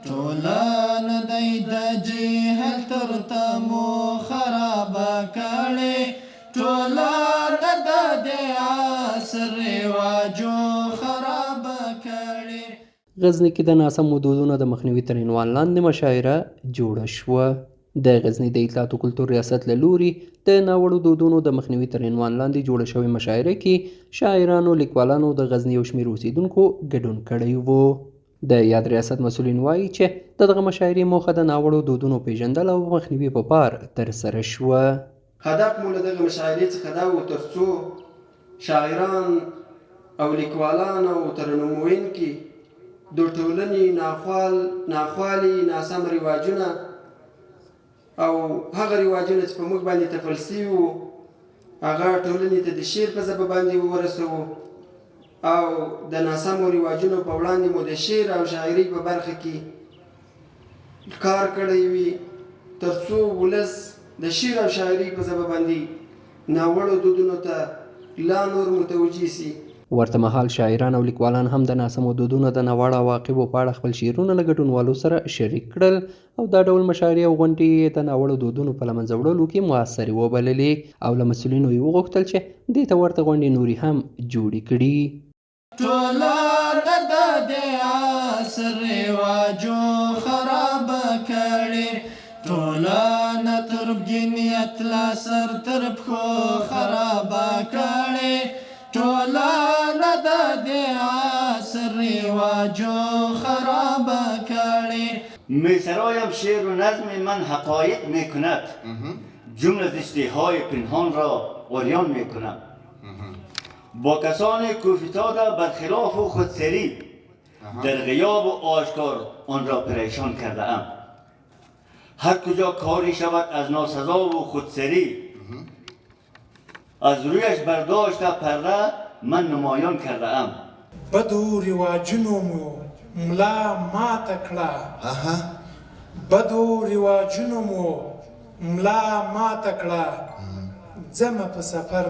ټولنه دی د جهل تر تمو خرابه کړې ټولنه د دې عصر رواجو خرابه کړې. غزني کې د ناسمو دودونو د مخنیوي تر عنوان لاندې مشاعره جوړه شوه. د غزني د اطلاعات او کلتور ریاست له لوري د ناوړو دودونو د مخنیوي تر عنوان لاندې جوړه شوې مشاعره کې شاعرانو، لیکوالانو د غزني او شمېر اوسیدونکو ګډون کړی و. د یاد ریاست مسؤلین وایي چې دغه مشاعرې موخه د ناوړو دودونو پیژندل او مخنیوي په پار ترسره شوه. هدف مو له دغه مشاعرې څخه دا و تر څو شاعران او لیکوالان او ترنموونکي د ټولنې ناخوالي ناسم رواجونه او هغه رواجونه چې په موږ باندې تفلسي وو هغه ټولنې ته د شعر په ژبه باندې ورسوو او د ناسمو رواجونو په وړاندې مو د شعر او شاعرۍ په برخه کې کار کړی وي تر څو ولس د شعر او شاعرۍ په ژبه باندې ناوړو دودونو ته لا نور متوجه سي. ورته مهال شاعران او لیکوالان هم د ناسمو دودونو د ناوړه عواقبو په اړه خپل شعرونه له ګډونوالو سره شریک کړل او دا ډول مشاعرې او غونډې د ناوړو دودونو په له منځه وړلو کې مؤثرې وبللې او له مسؤلینو یې وغوښتل چې دې ته ورته غونډې نورې هم جوړې کړي. ټولنه د دې عصر رواجو خرابه کړې ټولنه تربګنیت لا سر تر پښو خرابه کړې ټولنه د دې عصر رواجو خرابه کړې. میسرایم شعر و نظم من حقایق میکند جمله زشتی های پنهان را عریان میکنم با کسان کوفتاده برخلاف و خودسری در غیاب و آشکار آن را پریشان کرده ام هر کجا کاری شود از ناسزا و خودسری از رویش برداشته پرده من نمایان کرده ام بدو رواجونو مو ملا ماته کړه بدو رواجونو مو ملا ماته کړه ځمه په سفر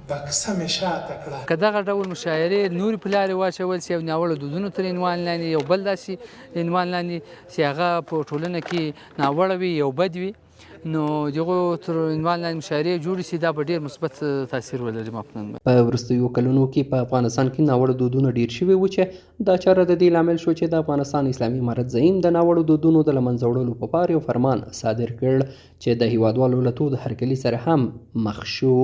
بکسه مې شاته کړه. که دغه ډول مشاعرې نورې په لارې واچول سي او ناوړه دودونو تر عنوان لاندې یو بل داسې عنوان لاندې چې هغه په ټولنه کې ناوړه وي یو بد وي نو دغو تر عنوان لاندې مشاعرې جوړې سي دا به ډېر مثبت تاثیر ولري. په وروستیو کلونو کې په افغانستان کې ناوړه دودونه ډېر شوي وو چې دا چاره د دې لامل شو چې د افغانستان اسلامي امارت زعیم د ناوړو دودونو د له منځه وړلو په پار یو فرمان صادر کړ چې د هیوادوالو له تود هرکلي سره هم مخ شو.